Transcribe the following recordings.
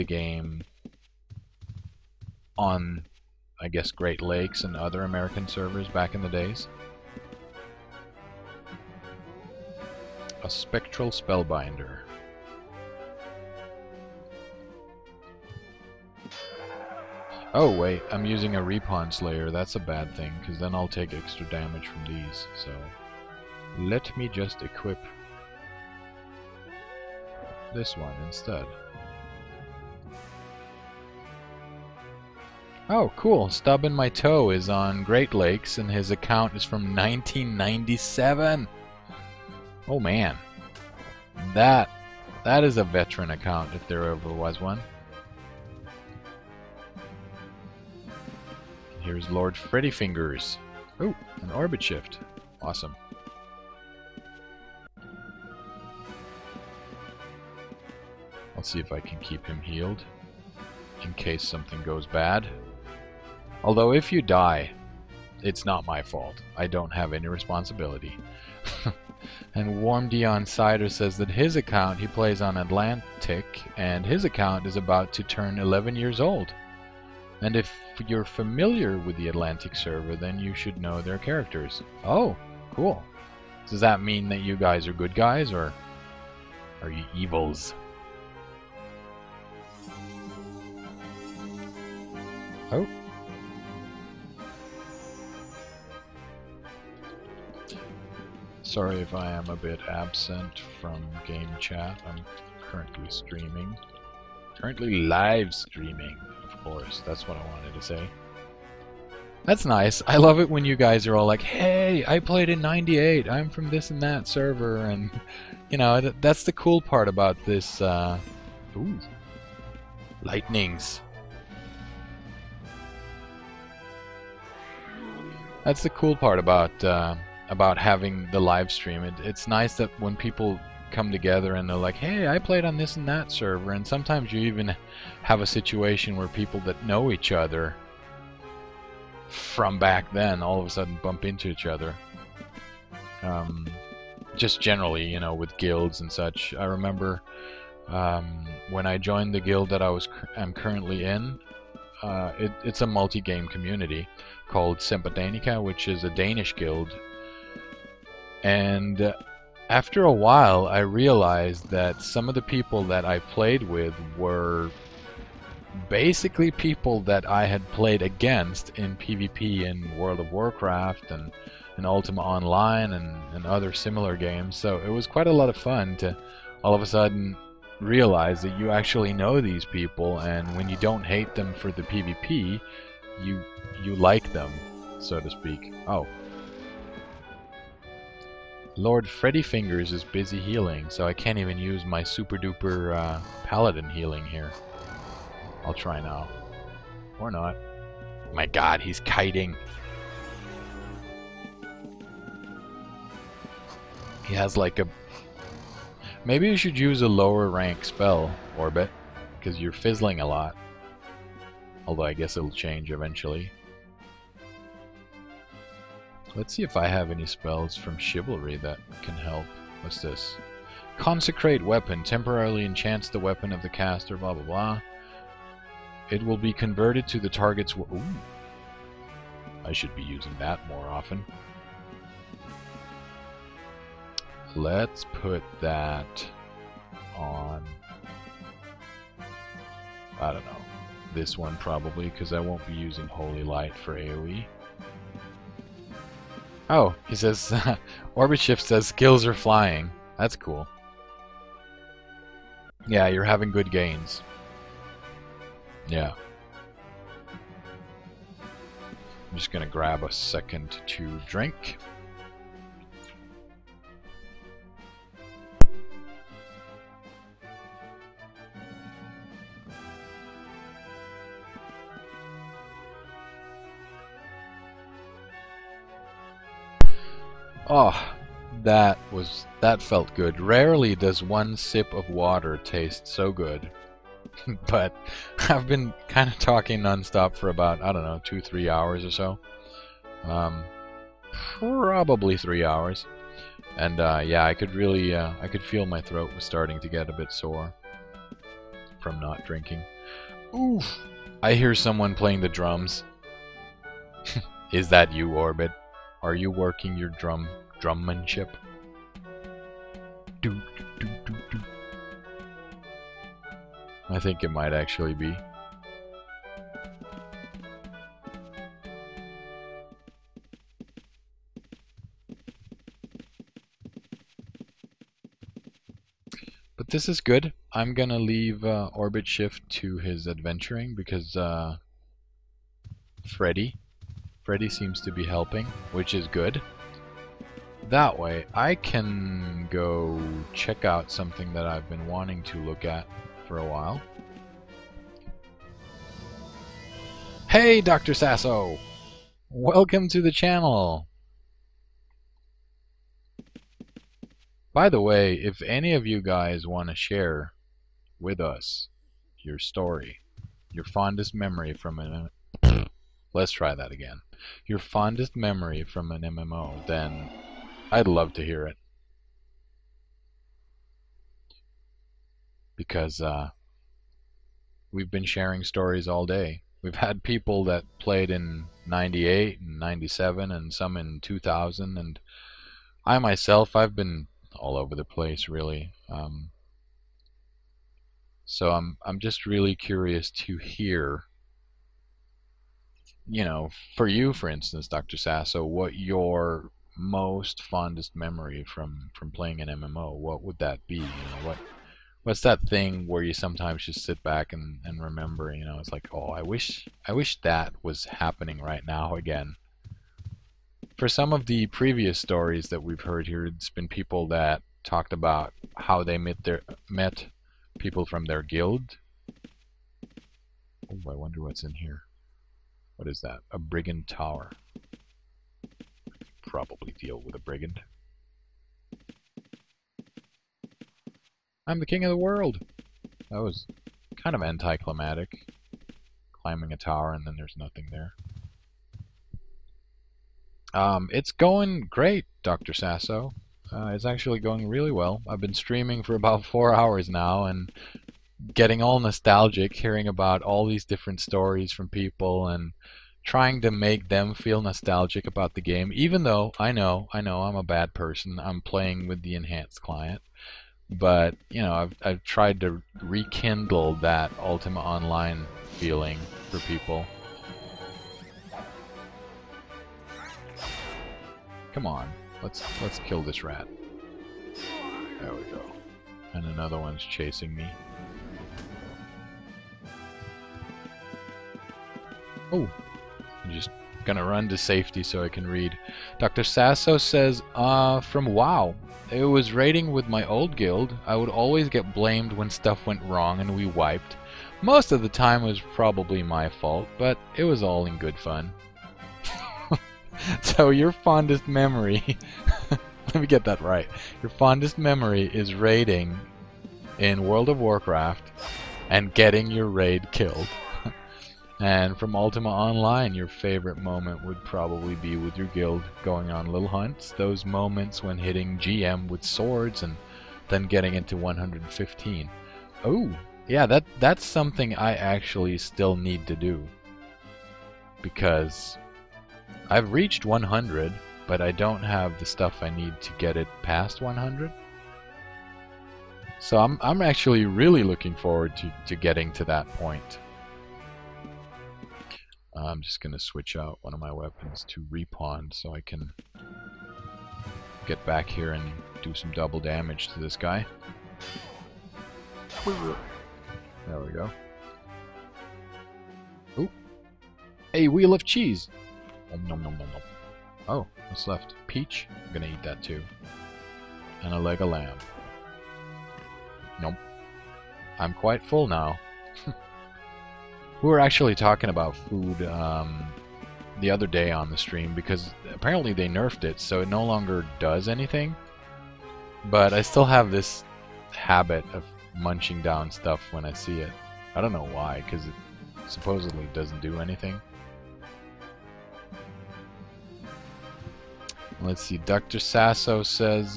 the game on, I guess, Great Lakes and other American servers back in the days. A spectral spellbinder. Oh wait, I'm using a Repon Slayer. That's a bad thing, because then I'll take extra damage from these. So let me just equip this one instead. Oh, cool. Stub in My Toe is on Great Lakes, and his account is from 1997. Oh man, that is a veteran account if there ever was one. Here's Lord Freddy Fingers. Oh, an orbit shift. Awesome. I'll see if I can keep him healed in case something goes bad. Although if you die, it's not my fault. I don't have any responsibility. And Warm Dion Cider says that his account, he plays on Atlantic, and his account is about to turn 11 years old. And if you're familiar with the Atlantic server, then you should know their characters. Oh, cool. Does that mean that you guys are good guys, or are you evils? Oh. Sorry if I am a bit absent from game chat. I'm currently streaming. Currently live streaming, of course. That's what I wanted to say. That's nice. I love it when you guys are all like, hey, I played in 98. I'm from this and that server. And, you know, that's the cool part about this. Ooh. Lightnings. That's the cool part about having the live stream. It's nice that when people come together and they're like, hey, I played on this and that server, and sometimes you even have a situation where people that know each other from back then all of a sudden bump into each other. Just generally, you know, with guilds and such. I remember when I joined the guild that I'm currently in, it's a multi-game community called Sympadanica, which is a Danish guild. And after a while, I realized that some of the people that I played with were basically people that I had played against in PvP in World of Warcraft and Ultima Online and other similar games. So it was quite a lot of fun to all of a sudden realize that you actually know these people, and when you don't hate them for the PvP, you like them, so to speak. Oh. Lord Freddy Fingers is busy healing, so I can't even use my super duper paladin healing here. I'll try now. Or not. My god, he's kiting. He has like a... Maybe you should use a lower rank spell, Orbit, because you're fizzling a lot. Although I guess it'll change eventually. Let's see if I have any spells from Chivalry that can help. What's this? Consecrate Weapon. Temporarily enchants the weapon of the caster, blah blah blah. It will be converted to the target's... Ooh. I should be using that more often. Let's put that on... I don't know. This one probably, because I won't be using Holy Light for AoE. Oh, he says, Orbit Shift says skills are flying. That's cool. Yeah, you're having good gains. Yeah. I'm just gonna grab a second to drink. Oh, that felt good. Rarely does one sip of water taste so good. But I've been kind of talking non-stop for about, I don't know, 2-3 hours or so. Probably 3 hours. And yeah, I could really, I could feel my throat was starting to get a bit sore. from not drinking. Oof! I hear someone playing the drums. Is that you, Orbit? Are you working your drummanship? Do, do, do, do, do. I think it might actually be. But this is good. I'm gonna leave Orbit Shift to his adventuring because Freddy seems to be helping, which is good. That way, I can go check out something that I've been wanting to look at for a while. Hey, Dr. Sasso! Welcome to the channel! By the way, if any of you guys want to share with us your story, your fondest memory from an... Let's try that again. Your fondest memory from an MMO, then I'd love to hear it. Because we've been sharing stories all day. We've had people that played in 98 and 97 and some in 2000, and I myself, I've been all over the place, really. So I'm just really curious to hear, you know, for you, for instance, Dr. Sasso, what your most fondest memory from playing an MMO, what would that be? You know, what's that thing where you sometimes just sit back and remember, you know, it's like, oh, I wish that was happening right now again. For some of the previous stories that we've heard here, it's been people that talked about how they met people from their guild. Oh, I wonder what's in here. What is that? A brigand tower. Probably deal with a brigand. I'm the king of the world! That was kind of anticlimactic. Climbing a tower and then there's nothing there. It's going great, Dr. Sasso. It's actually going really well. I've been streaming for about 4 hours now and getting all nostalgic, hearing about all these different stories from people and trying to make them feel nostalgic about the game, even though I know I'm a bad person. I'm playing with the enhanced client. But, you know, I've tried to rekindle that Ultima Online feeling for people. Come on, let's kill this rat. There we go. And another one's chasing me. Oh, I'm just gonna run to safety so I can read. Dr. Sasso says, from WoW. It was raiding with my old guild. I would always get blamed when stuff went wrong and we wiped. Most of the time it was probably my fault, but it was all in good fun. So your fondest memory, let me get that right. Your fondest memory is raiding in World of Warcraft and getting your raid killed. And from Ultima Online, your favorite moment would probably be with your guild going on little hunts. Those moments when hitting GM with swords and then getting into 115. Oh, yeah, that's something I actually still need to do. Because I've reached 100, but I don't have the stuff I need to get it past 100. So I'm actually really looking forward to getting to that point. I'm just going to switch out one of my weapons to repawn so I can get back here and do some double damage to this guy. There we go. Ooh. A wheel of cheese! Nom, nom, nom, nom. Oh, what's left? Peach? I'm gonna eat that too. And a leg of lamb. Nope. I'm quite full now. We were actually talking about food the other day on the stream because apparently they nerfed it so it no longer does anything. But I still have this habit of munching down stuff when I see it. I don't know why, because it supposedly doesn't do anything. Let's see, Dr. Sasso says,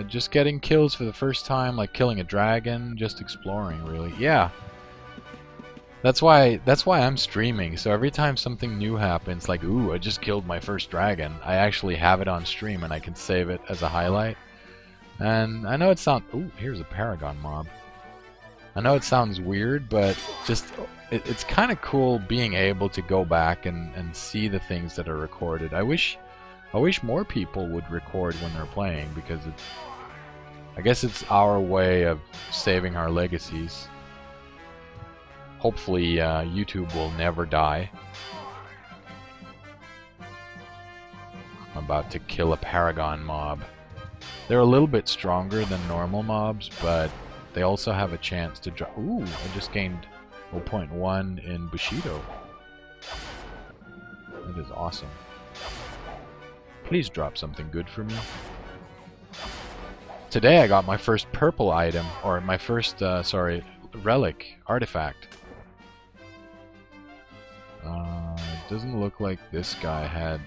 just getting kills for the first time, like killing a dragon, just exploring, really. Yeah, That's why I'm streaming. So every time something new happens, like, ooh, I just killed my first dragon, I actually have it on stream and I can save it as a highlight. And I know it sounds... Ooh, here's a Paragon mob. I know it sounds weird, but just it's kind of cool being able to go back and see the things that are recorded. I wish more people would record when they're playing, because I guess it's our way of saving our legacies. Hopefully YouTube will never die. I'm about to kill a Paragon mob. They're a little bit stronger than normal mobs, but they also have a chance to drop... Ooh, I just gained 0.1 in Bushido. That is awesome. Please drop something good for me. Today I got my first purple item, or my first, sorry, relic, artifact. Doesn't look like this guy had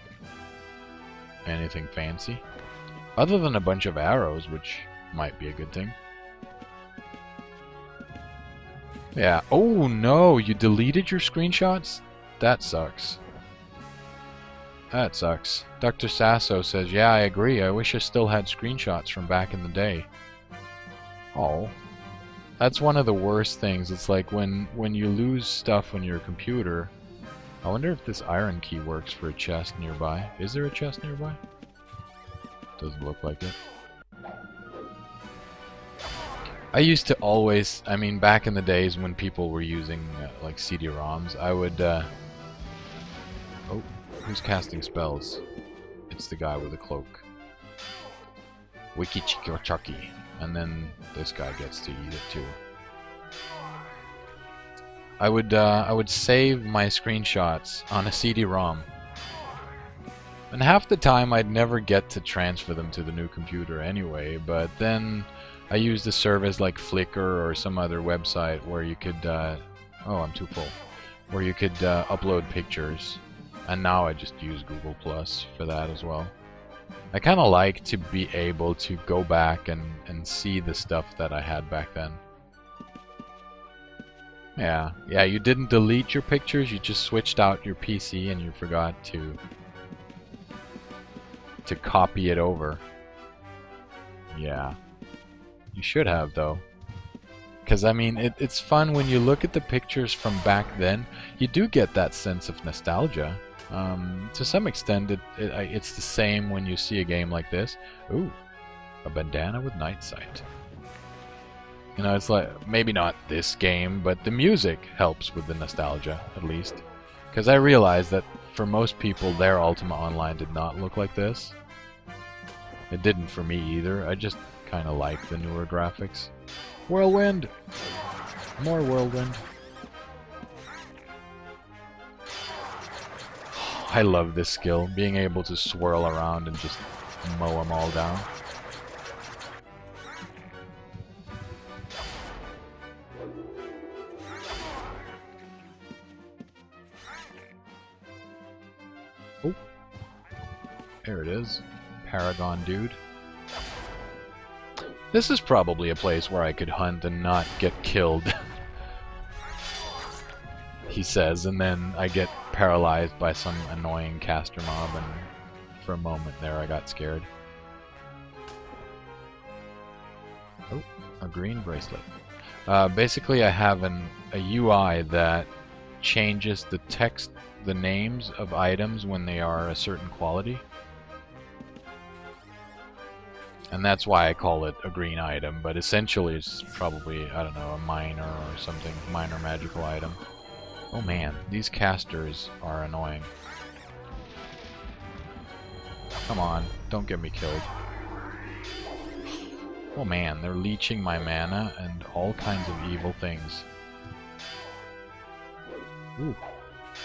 anything fancy. Other than a bunch of arrows, which might be a good thing. Yeah. Oh no, you deleted your screenshots? That sucks. That sucks. Dr. Sasso says, yeah, I agree. I wish I still had screenshots from back in the day. Oh. That's one of the worst things. It's like when you lose stuff on your computer. I wonder if this iron key works for a chest nearby. Is there a chest nearby? Doesn't look like it. I used to always, I mean, back in the days when people were using like CD-ROMs, I would, oh, who's casting spells? It's the guy with the cloak. Wiki Chiki Chucky. And then this guy gets to eat it too. I would save my screenshots on a CD-ROM. And half the time I'd never get to transfer them to the new computer anyway, but then I used a service like Flickr or some other website where you could, oh, I'm too full, where you could upload pictures, and now I just use Google Plus for that as well. I kind of like to be able to go back and see the stuff that I had back then. Yeah, you didn't delete your pictures, you just switched out your PC and you forgot to copy it over. Yeah. You should have, though. Because, I mean, it's fun when you look at the pictures from back then. You do get that sense of nostalgia. To some extent, it's the same when you see a game like this. Ooh, a bandana with night sight. You know, it's like, maybe not this game, but the music helps with the nostalgia, at least. Because I realized that for most people, their Ultima Online did not look like this. It didn't for me either. I just kind of like the newer graphics. Whirlwind! More whirlwind. I love this skill, being able to swirl around and just mow them all down. Oh, there it is. Paragon dude. This is probably a place where I could hunt and not get killed. He says, and then I get paralyzed by some annoying caster mob, and for a moment there I got scared. Oh, a green bracelet. Basically I have a UI that changes the text, the names of items when they are a certain quality. And that's why I call it a green item, but essentially it's probably, I don't know, a minor or something, minor magical item. Oh man, these casters are annoying. Come on, don't get me killed. Oh man, they're leeching my mana and all kinds of evil things. Ooh,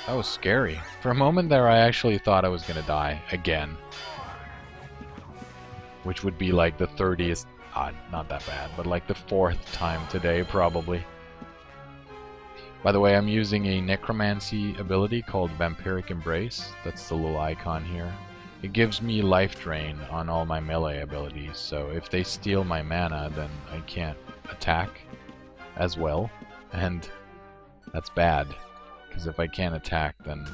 that was scary. For a moment there I actually thought I was gonna die again. Which would be like the 30th, not that bad, but like the 4th time today probably. By the way, I'm using a necromancy ability called Vampiric Embrace. That's the little icon here. It gives me life drain on all my melee abilities, so if they steal my mana, then I can't attack as well. And That's bad, because if I can't attack, then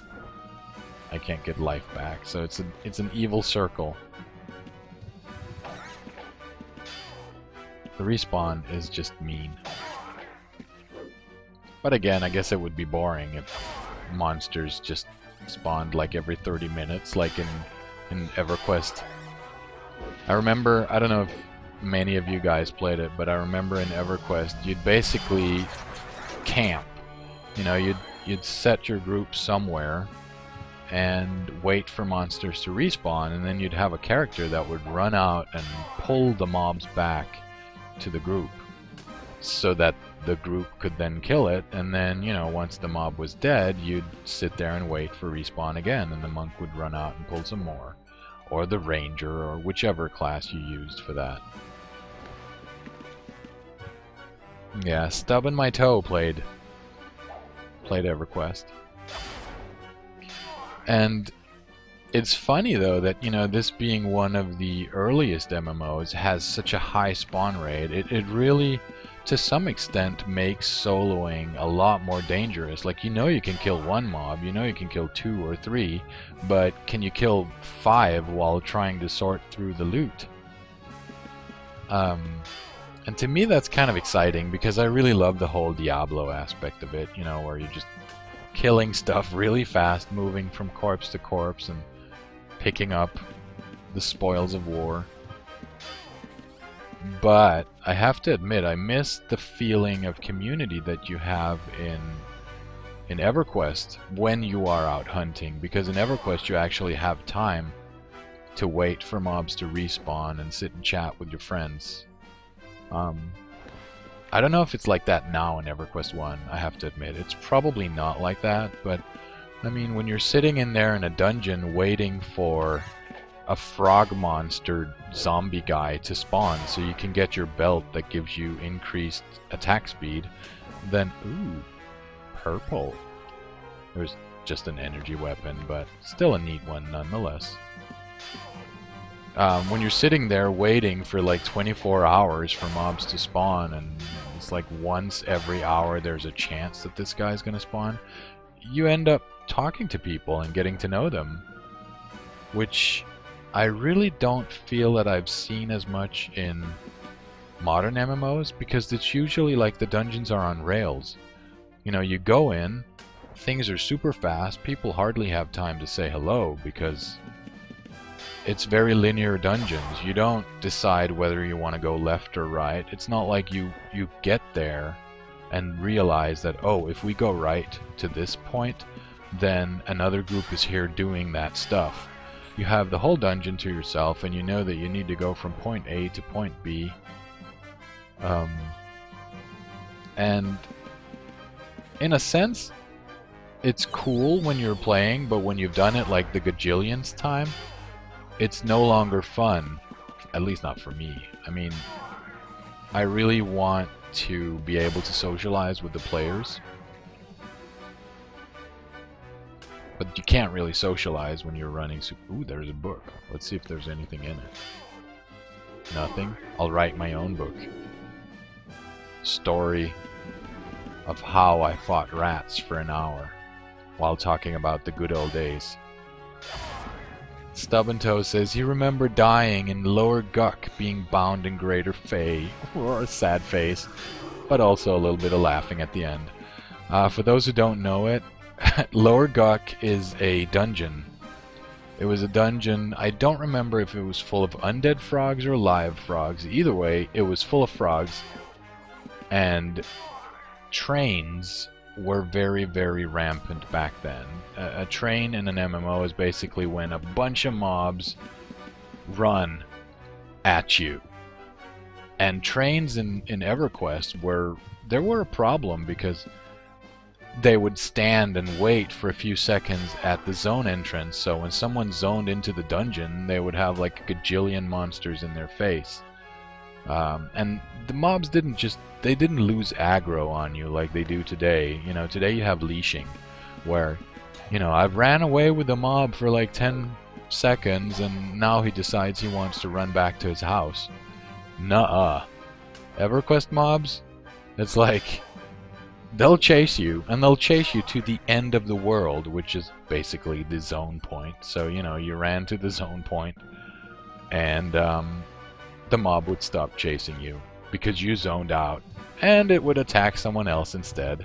I can't get life back. So it's an evil circle. The respawn is just mean. But again, I guess it would be boring if monsters just spawned like every 30 minutes, like in EverQuest. I remember, I don't know if many of you guys played it, but I remember in EverQuest, you'd basically camp. You know, you'd set your group somewhere and wait for monsters to respawn, and then you'd have a character that would run out and pull the mobs back to the group so that the group could then kill it, and then, you know, once the mob was dead, you'd sit there and wait for respawn again, and the monk would run out and pull some more. Or the ranger, or whichever class you used for that. Yeah, Stubbing My Toe played EverQuest. And it's funny, though, that, you know, this being one of the earliest MMOs has such a high spawn rate. It really, to some extent, makes soloing a lot more dangerous. Like, you know you can kill one mob, you know you can kill 2 or 3, but can you kill 5 while trying to sort through the loot? And to me that's kind of exciting, because I really love the whole Diablo aspect of it, you know, where you're just killing stuff really fast, moving from corpse to corpse, and picking up the spoils of war. But I have to admit, I miss the feeling of community that you have in EverQuest when you are out hunting, because in EverQuest you actually have time to wait for mobs to respawn and sit and chat with your friends. I don't know if it's like that now in EverQuest 1, I have to admit. It's probably not like that, but I mean, when you're sitting in there in a dungeon waiting for a frog monster zombie guy to spawn so you can get your belt that gives you increased attack speed, then, ooh, purple. It was just an energy weapon, but still a neat one nonetheless. When you're sitting there waiting for like 24 hours for mobs to spawn, and it's like once every hour there's a chance that this guy's gonna spawn, you end up talking to people and getting to know them, which I really don't feel that I've seen as much in modern MMOs, because it's usually like the dungeons are on rails. You know, you go in, things are super fast, people hardly have time to say hello because it's very linear dungeons. You don't decide whether you want to go left or right. It's not like you get there and realize that, oh, if we go right to this point, then another group is here doing that stuff. You have the whole dungeon to yourself, and you know that you need to go from point A to point B. And in a sense, it's cool when you're playing, but when you've done it like the gajillionth time, it's no longer fun. At least not for me. I mean, I really want to be able to socialize with the players, but you can't really socialize when you're running Ooh, there's a book. Let's see if there's anything in it. Nothing? I'll write my own book. Story of how I fought rats for an hour while talking about the good old days. Stubborn Toe says he remembered dying in Lower Guck, being bound in Greater Fey. Or a sad face, but also a little bit of laughing at the end. For those who don't know it, Lower Guck is a dungeon. It was a dungeon, I don't remember if it was full of undead frogs or live frogs. Either way, it was full of frogs. And trains were very, very rampant back then. A train in an MMO is basically when a bunch of mobs run at you. And trains in EverQuest were a problem, because they would stand and wait for a few seconds at the zone entrance, so when someone zoned into the dungeon, they would have like a gajillion monsters in their face. And the mobs didn't lose aggro on you like they do today. You know, today you have leashing, where, you know, I've ran away with the mob for like 10 seconds and now he decides he wants to run back to his house. Nuh-uh. EverQuest mobs, it's like they'll chase you, and they'll chase you to the end of the world, which is basically the zone point. So, you know, you ran to the zone point, and the mob would stop chasing you because you zoned out, and it would attack someone else instead.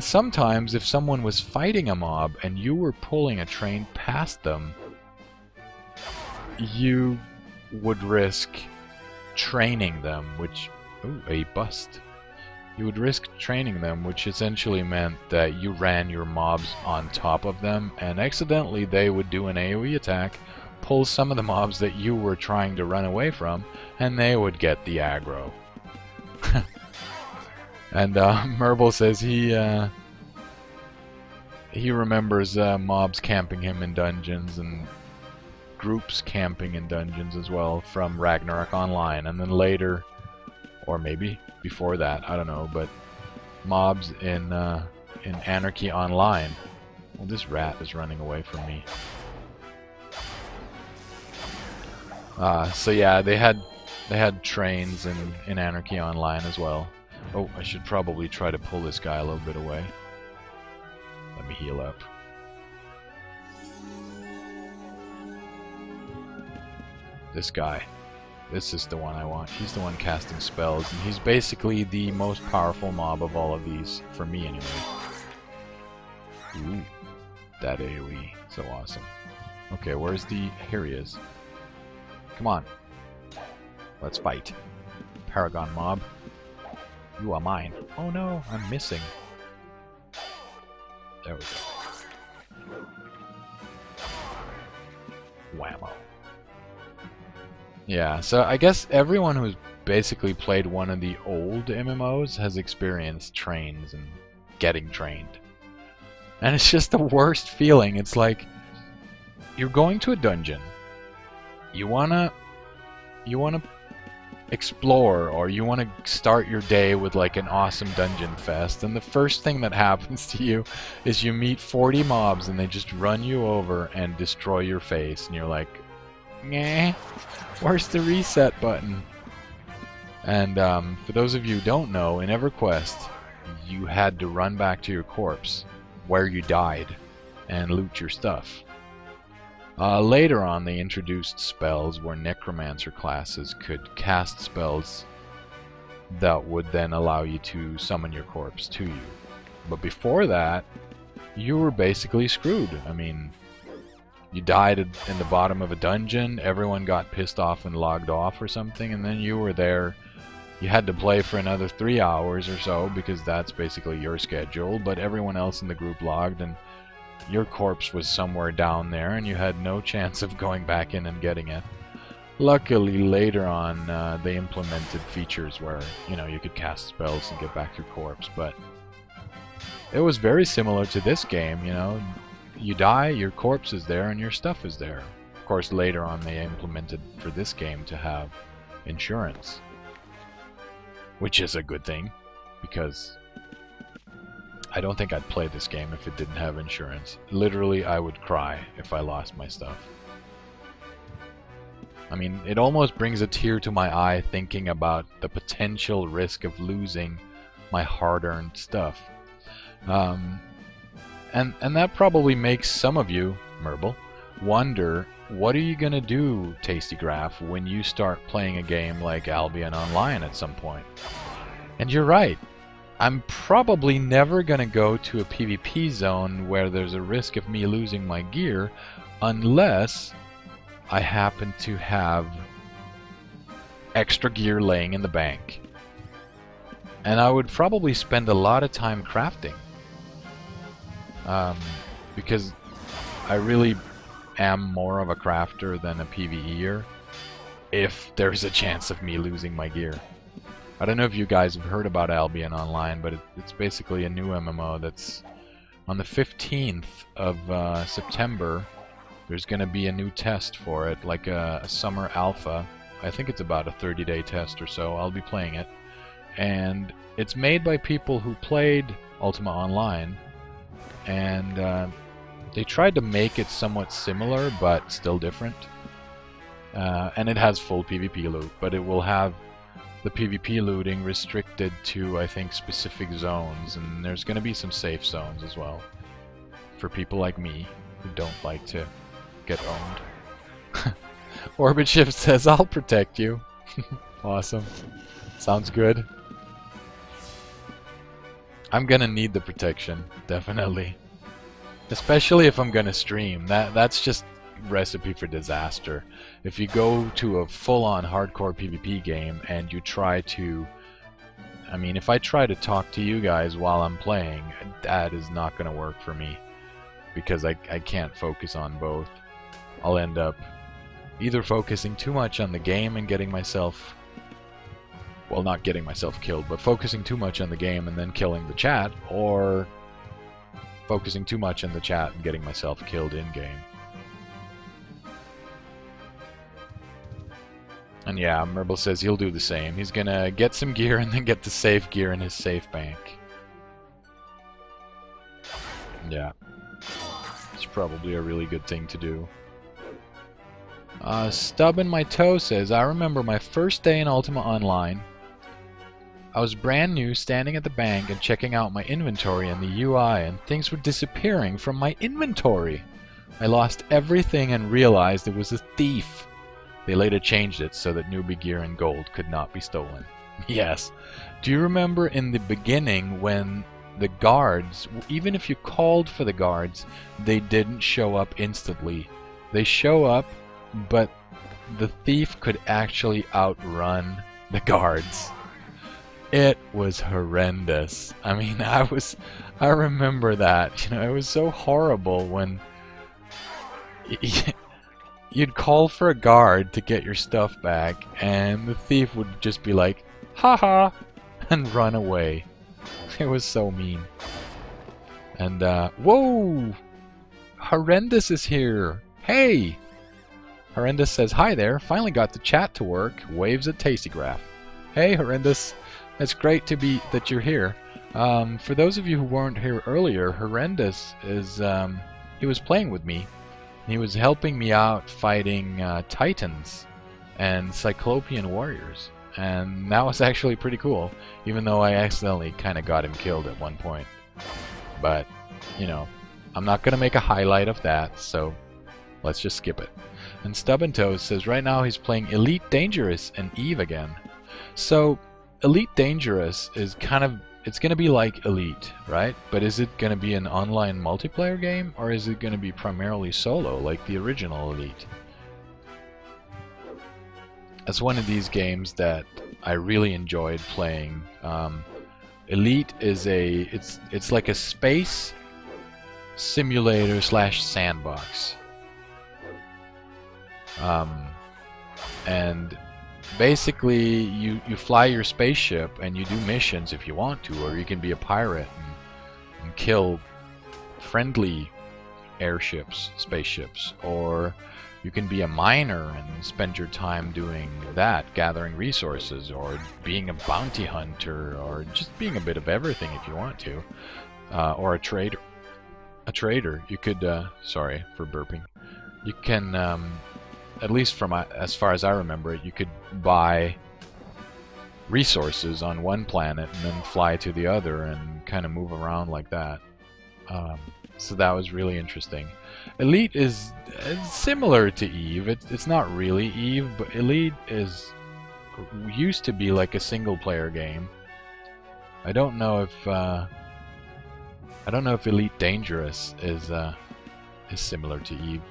Sometimes, if someone was fighting a mob and you were pulling a train past them, you would risk training them, which... Ooh, a bust. You would risk training them, which essentially meant that you ran your mobs on top of them, and accidentally they would do an AoE attack, pull some of the mobs that you were trying to run away from, and they would get the aggro. And Merble says he remembers mobs camping him in dungeons and groups camping in dungeons as well from Ragnarok Online, and then later, or maybe before that, I don't know, but mobs in Anarchy Online. Well, this rat is running away from me. So yeah, they had trains in Anarchy Online as well. Oh, I should probably try to pull this guy a little bit away. Let me heal up. This guy. This is the one I want. He's the one casting spells, and he's basically the most powerful mob of all of these, for me anyway. Ooh, that AoE. So awesome. Okay, where's the... Here he is. Come on. Let's fight. Paragon mob. You are mine. Oh no, I'm missing. There we go. Whammo. Yeah, so I guess everyone who's basically played one of the old MMOs has experienced trains and getting trained. And it's just the worst feeling. It's like you're going to a dungeon. You wanna explore, or you want to start your day with like an awesome dungeon fest, and the first thing that happens to you is you meet 40 mobs and they just run you over and destroy your face, and you're like, nah, where's the reset button? And for those of you who don't know, in EverQuest you had to run back to your corpse where you died and loot your stuff. Later on, they introduced spells where necromancer classes could cast spells that would then allow you to summon your corpse to you. But before that, you were basically screwed. I mean, you died in the bottom of a dungeon, everyone got pissed off and logged off or something, and then you were there. You had to play for another 3 hours or so, because that's basically your schedule, but everyone else in the group logged, and your corpse was somewhere down there, and you had no chance of going back in and getting it. Luckily, later on, they implemented features where, you know, you could cast spells and get back your corpse, but it was very similar to this game, you know. You die, your corpse is there, and your stuff is there. Of course, later on, they implemented for this game to have insurance, which is a good thing, because I don't think I'd play this game if it didn't have insurance. Literally, I would cry if I lost my stuff. I mean, it almost brings a tear to my eye thinking about the potential risk of losing my hard-earned stuff. And that probably makes some of you, Merble, wonder, what are you gonna do, Tastygraph, when you start playing a game like Albion Online at some point? And you're right. I'm probably never going to go to a PvP zone where there's a risk of me losing my gear unless I happen to have extra gear laying in the bank. And I would probably spend a lot of time crafting. Because I really am more of a crafter than a PvEer if there's a chance of me losing my gear. I don't know if you guys have heard about Albion Online, but it's basically a new MMO that's on the 15th of September. There's going to be a new test for it, like a summer alpha. I think it's about a 30-day test or so. I'll be playing it. And it's made by people who played Ultima Online, and they tried to make it somewhat similar, but still different. And it has full PvP loot, but it will have the PvP looting restricted to, I think, specific zones, and there's going to be some safe zones as well for people like me who don't like to get owned. Orbit Shift says, I'll protect you. Awesome. Sounds good. I'm gonna need the protection, definitely. Especially if I'm gonna stream. That's just recipe for disaster. If you go to a full-on hardcore PvP game and you try to... I mean, if I try to talk to you guys while I'm playing, that is not gonna work for me. Because I can't focus on both. I'll end up either focusing too much on the game and getting myself... well, not getting myself killed, but focusing too much on the game and then killing the chat, or focusing too much on the chat and getting myself killed in-game. And yeah, Merble says he'll do the same. He's gonna get some gear and then get the safe gear in his safe bank. Yeah. It's probably a really good thing to do. Stub in my toe says, I remember my first day in Ultima Online. I was brand new, standing at the bank and checking out my inventory and the UI, and things were disappearing from my inventory. I lost everything and realized it was a thief. They later changed it so that newbie gear and gold could not be stolen. Yes. Do you remember in the beginning when the guards, even if you called for the guards, they didn't show up instantly? They show up, but the thief could actually outrun the guards. It was horrendous. I mean, I remember that. You know, it was so horrible when you'd call for a guard to get your stuff back, and the thief would just be like, haha, and run away. It was so mean. And, whoa! Horrendous is here! Hey! Horrendous says, hi there, finally got the chat to work, waves at Tastygraph. Hey, Horrendous! It's great that you're here. For those of you who weren't here earlier, Horrendous is, he was playing with me. He was helping me out fighting Titans and Cyclopean warriors. And that was actually pretty cool, even though I accidentally kind of got him killed at one point. But, you know, I'm not going to make a highlight of that, so let's just skip it. And Stubborn Toes says right now he's playing Elite Dangerous and Eve again. So, Elite Dangerous is kind of, it's going to be like Elite, right? But is it going to be an online multiplayer game, or is it going to be primarily solo, like the original Elite? That's one of these games that I really enjoyed playing. Elite is it's like a space simulator slash sandbox. And basically you fly your spaceship and you do missions if you want to, or you can be a pirate and kill friendly airships, spaceships, or you can be a miner and spend your time doing that, gathering resources, or being a bounty hunter, or just being a bit of everything if you want to, or a trader. You could, sorry for burping. You can, at least from as far as I remember it, you could buy resources on one planet and then fly to the other and kind of move around like that. So that was really interesting. Elite is similar to Eve. It's not really Eve, but Elite used to be like a single-player game. I don't know if Elite Dangerous is similar to Eve.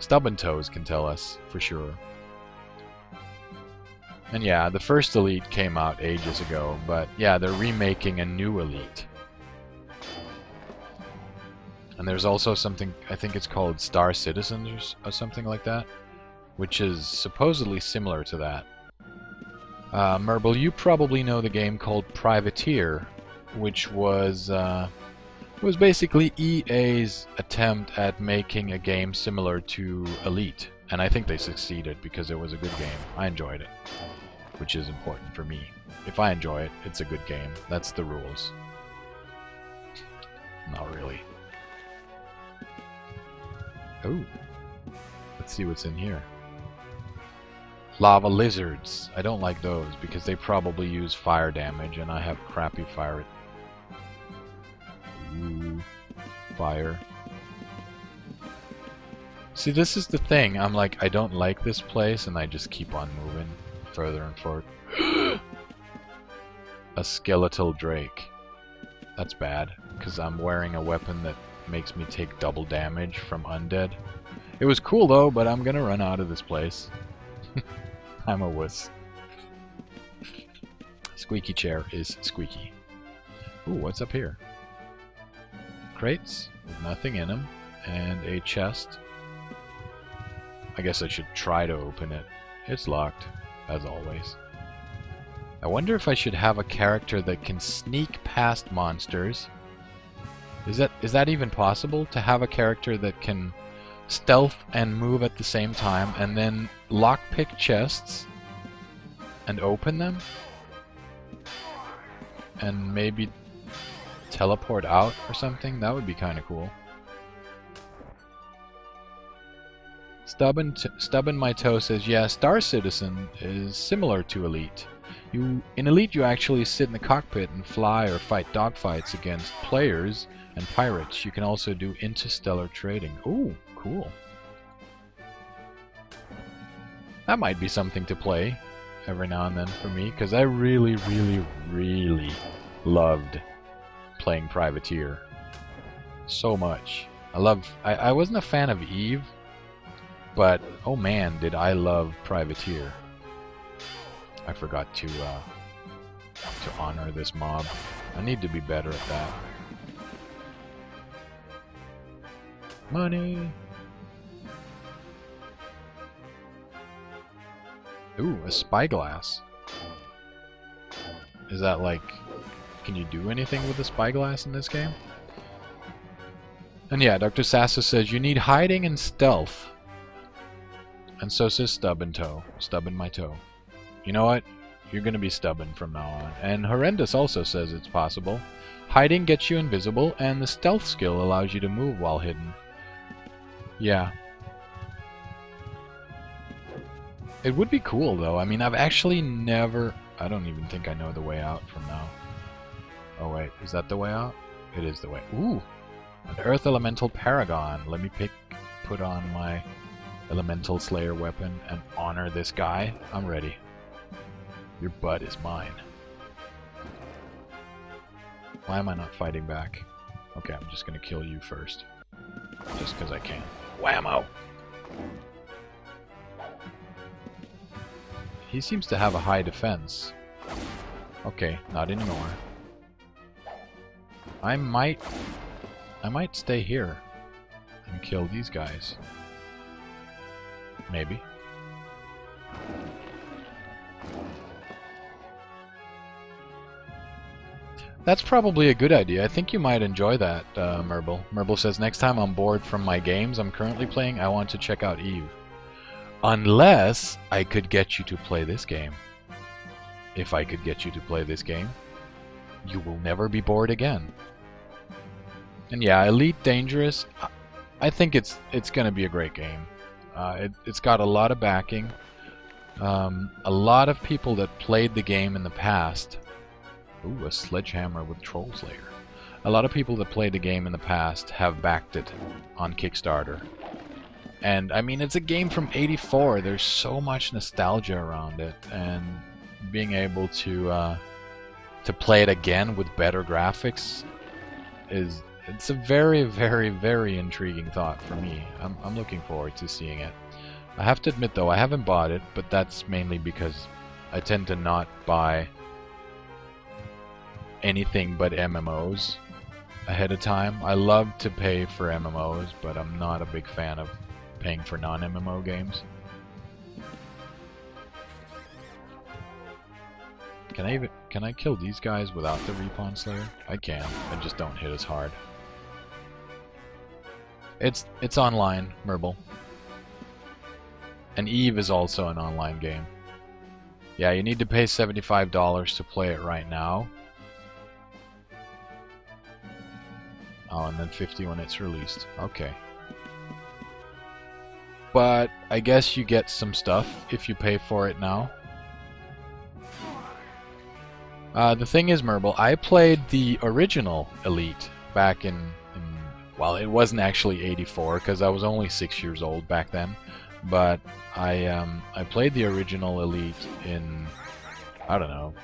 Stubborn Toes can tell us for sure. And yeah, the first Elite came out ages ago, but yeah, they're remaking a new Elite. And there's also something, I think it's called Star Citizens or something like that, which is supposedly similar to that. Merble, you probably know the game called Privateer, which was basically EA's attempt at making a game similar to Elite. And I think they succeeded because it was a good game. I enjoyed it, which is important for me. If I enjoy it, it's a good game. That's the rules. Not really. Oh, let's see what's in here. Lava lizards. I don't like those because they probably use fire damage and I have crappy fire. Ooh, fire. See, this is the thing. I'm like, I don't like this place and I just keep on moving further and forward. A skeletal drake. That's bad because I'm wearing a weapon that makes me take double damage from undead. It was cool though, but I'm gonna run out of this place. I'm a wuss. Squeaky chair is squeaky. Ooh, what's up here? Crates with nothing in them, and a chest. I guess I should try to open it. It's locked, as always. I wonder if I should have a character that can sneak past monsters. Is that even possible? To have a character that can stealth and move at the same time, and then lockpick chests and open them? And maybe teleport out or something? That would be kind of cool. Stubborn My Toe says, yeah, Star Citizen is similar to Elite. In Elite you actually sit in the cockpit and fly or fight dogfights against players and pirates. You can also do interstellar trading. Ooh, cool. That might be something to play every now and then for me, because I really, really, really loved playing Privateer. So much. I wasn't a fan of Eve, but oh man, did I love Privateer. I forgot to honor this mob. I need to be better at that. Money! Ooh, a spyglass. Is that like... Can you do anything with a spyglass in this game? And yeah, Dr. Sasso says, you need hiding and stealth. And so says Stubborn My Toe. You know what? You're gonna be stubborn from now on. And Horrendous also says it's possible. Hiding gets you invisible, and the stealth skill allows you to move while hidden. Yeah. It would be cool, though. I mean, I've actually never... I don't even think I know the way out from now. Oh, wait. Is that the way out? It is the way... Ooh! An Earth Elemental Paragon. Let me put on my Elemental Slayer weapon and honor this guy. I'm ready. Your butt is mine. Why am I not fighting back? Okay, I'm just gonna kill you first. Just because I can. Whammo! He seems to have a high defense. Okay, not anymore. I might stay here and kill these guys. Maybe. That's probably a good idea. I think you might enjoy that, Merble. Merble says, next time I'm bored from my games I'm currently playing, I want to check out Eve. Unless I could get you to play this game. If I could get you to play this game, you will never be bored again. And yeah, Elite Dangerous, I think it's going to be a great game. It's got a lot of backing. A lot of people that played the game in the past... Ooh, a sledgehammer with Troll Slayer. A lot of people that played the game in the past have backed it on Kickstarter. And, I mean, it's a game from '84. There's so much nostalgia around it. And being able to play it again with better graphics it's a very, very, very intriguing thought for me. I'm looking forward to seeing it. I have to admit, though, I haven't bought it, but that's mainly because I tend to not buy anything but MMOs ahead of time. I love to pay for MMOs, but I'm not a big fan of paying for non-MMO games. Can I kill these guys without the Respawn Slayer? I can. I just don't hit as hard. It's online, Merble. And Eve is also an online game. Yeah, you need to pay $75 to play it right now. Oh, and then $50 when it's released. Okay. But I guess you get some stuff if you pay for it now. The thing is, Merble, I played the original Elite back in well, it wasn't actually 84 because I was only 6 years old back then, but I played the original Elite in, I don't know,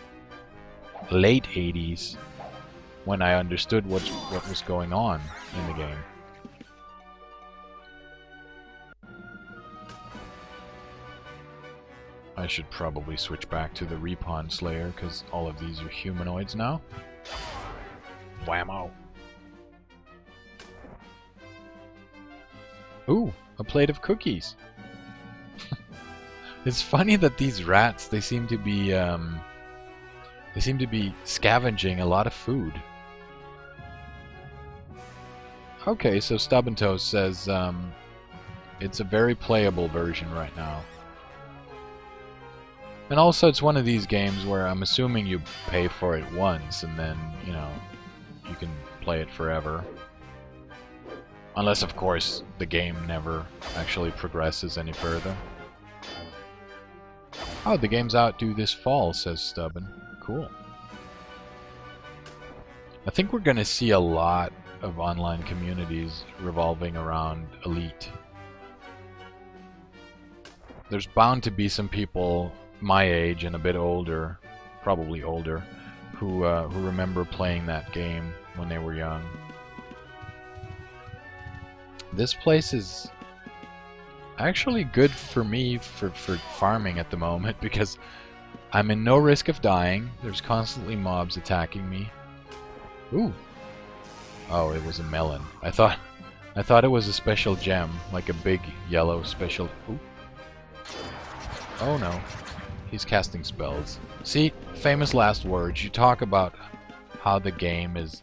late 80s when I understood what was going on in the game. I should probably switch back to the Repon Slayer because all of these are humanoids now. Whammo! Ooh, a plate of cookies. It's funny that these rats, they seem to be scavenging a lot of food. Okay, so Stub and Toast says it's a very playable version right now. And also it's one of these games where I'm assuming you pay for it once and then, you know, you can play it forever. Unless, of course, the game never actually progresses any further. Oh, the game's out due this fall, says Stubborn. Cool. I think we're going to see a lot of online communities revolving around Elite. There's bound to be some people my age and a bit older, probably older, who remember playing that game when they were young. This place is actually good for me for farming at the moment because I'm in no risk of dying. There's constantly mobs attacking me. Ooh. Oh, it was a melon. I thought it was a special gem, like a big yellow special. Ooh. Oh no. He's casting spells. See, famous last words. You talk about how the game is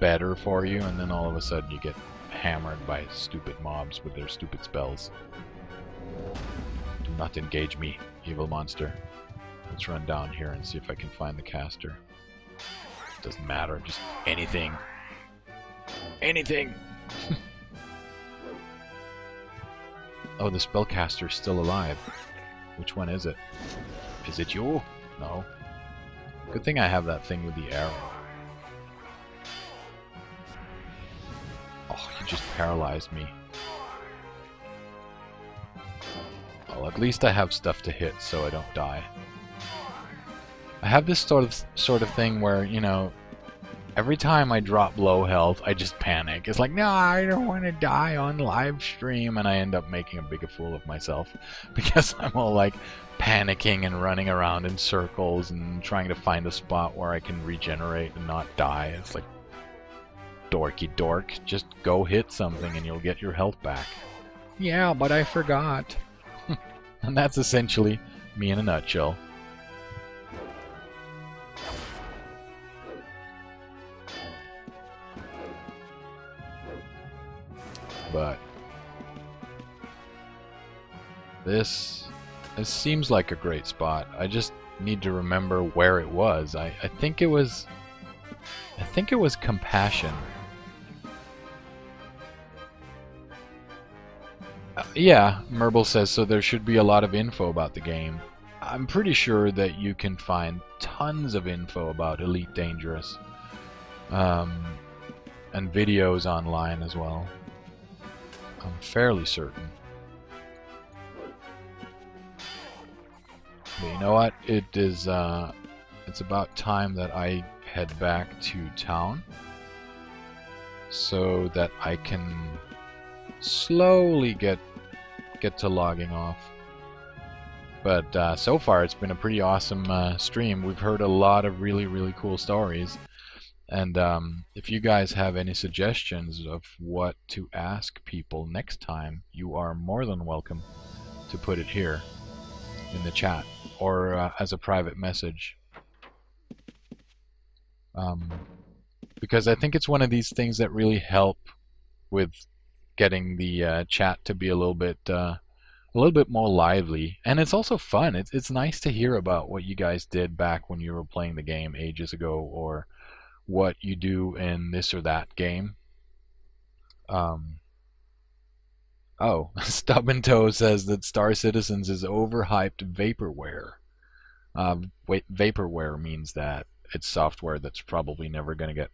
better for you, and then all of a sudden you get hammered by stupid mobs with their stupid spells. Do not engage me, evil monster. Let's run down here and see if I can find the caster. Doesn't matter, just anything. Anything! Oh, the spellcaster's still alive. Which one is it? Is it you? No. Good thing I have that thing with the arrow. Oh, you just paralyzed me. Well, at least I have stuff to hit so I don't die. I have this sort of thing where, you know, every time I drop low health, I just panic. It's like, no, I don't want to die on live stream, and I end up making a big fool of myself because I'm all like panicking and running around in circles and trying to find a spot where I can regenerate and not die. It's like, dorky dork, just go hit something and you'll get your health back. Yeah, but I forgot. And that's essentially me in a nutshell. But this seems like a great spot. I just need to remember where it was. I think it was Compassion. Yeah, Merble says so. There should be a lot of info about the game. I'm pretty sure that you can find tons of info about Elite Dangerous, and videos online as well. I'm fairly certain. But you know what? It is. It's about time that I head back to town, so that I can slowly get to logging off. But so far, it's been a pretty awesome stream. We've heard a lot of really cool stories. And if you guys have any suggestions of what to ask people next time, you are more than welcome to put it here in the chat or as a private message. Because I think it's one of these things that really help with getting the chat to be a little bit more lively, and it's also fun. It's nice to hear about what you guys did back when you were playing the game ages ago, or what you do in this or that game. Oh, Stub and Toe says that Star Citizens is overhyped vaporware. Vaporware means that it's software that's probably never going to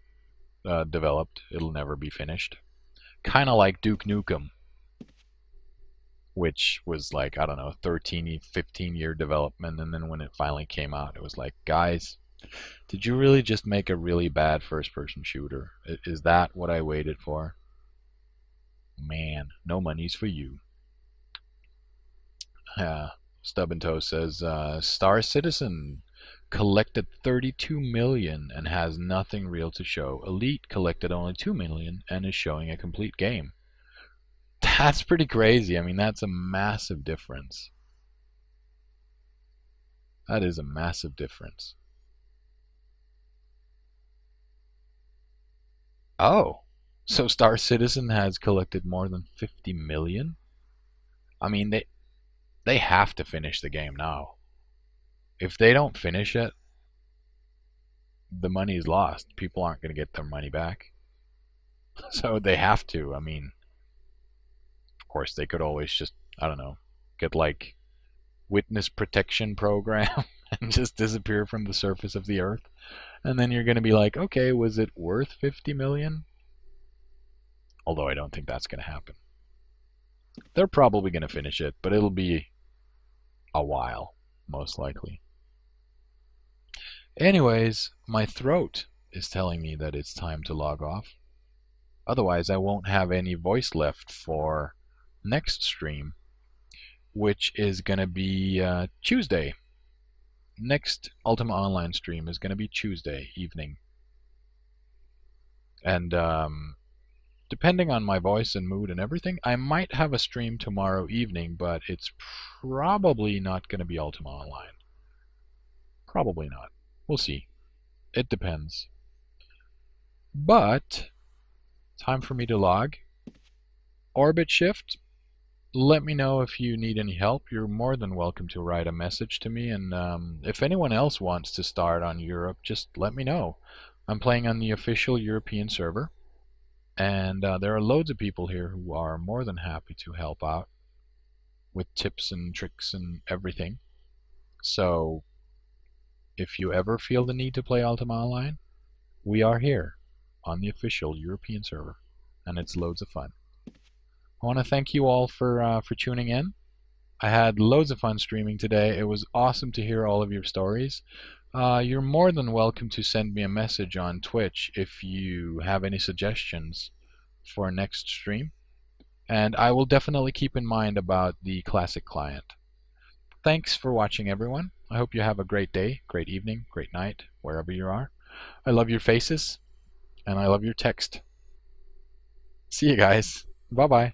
get developed. It'll never be finished. Kind of like Duke Nukem, which was like, I don't know, 13, 15-year development, and then when it finally came out, it was like, guys, did you really just make a really bad first-person shooter? Is that what I waited for? Man, no money's for you. Stub and Toe says, Star Citizen collected 32 million and has nothing real to show. Elite collected only 2 million and is showing a complete game. That's pretty crazy. I mean, that's a massive difference. That is a massive difference. Oh, so Star Citizen has collected more than 50 million? I mean, they have to finish the game now. If they don't finish it, the money is lost. People aren't going to get their money back. So they have to. I mean, of course, they could always just, I don't know, get like witness protection program and just disappear from the surface of the earth. And then you're going to be like, okay, was it worth 50 million? Although I don't think that's going to happen. They're probably going to finish it, but it'll be a while, most likely. Anyways, my throat is telling me that it's time to log off. Otherwise, I won't have any voice left for next stream, which is going to be Tuesday. Next Ultima Online stream is going to be Tuesday evening. And depending on my voice and mood and everything, I might have a stream tomorrow evening, but it's probably not going to be Ultima Online. Probably not. We'll see. It depends. But time for me to log. Orbit shift. Let me know if you need any help. You're more than welcome to write a message to me, and if anyone else wants to start on Europe, just let me know. I'm playing on the official European server, and there are loads of people here who are more than happy to help out with tips and tricks and everything. So if you ever feel the need to play Ultima Online, we are here on the official European server, and it's loads of fun. I want to thank you all for tuning in. I had loads of fun streaming today. It was awesome to hear all of your stories. You're more than welcome to send me a message on Twitch if you have any suggestions for next stream. And I will definitely keep in mind about the classic client. Thanks for watching, everyone. I hope you have a great day, great evening, great night, wherever you are. I love your faces, and I love your text. See you guys. Bye-bye.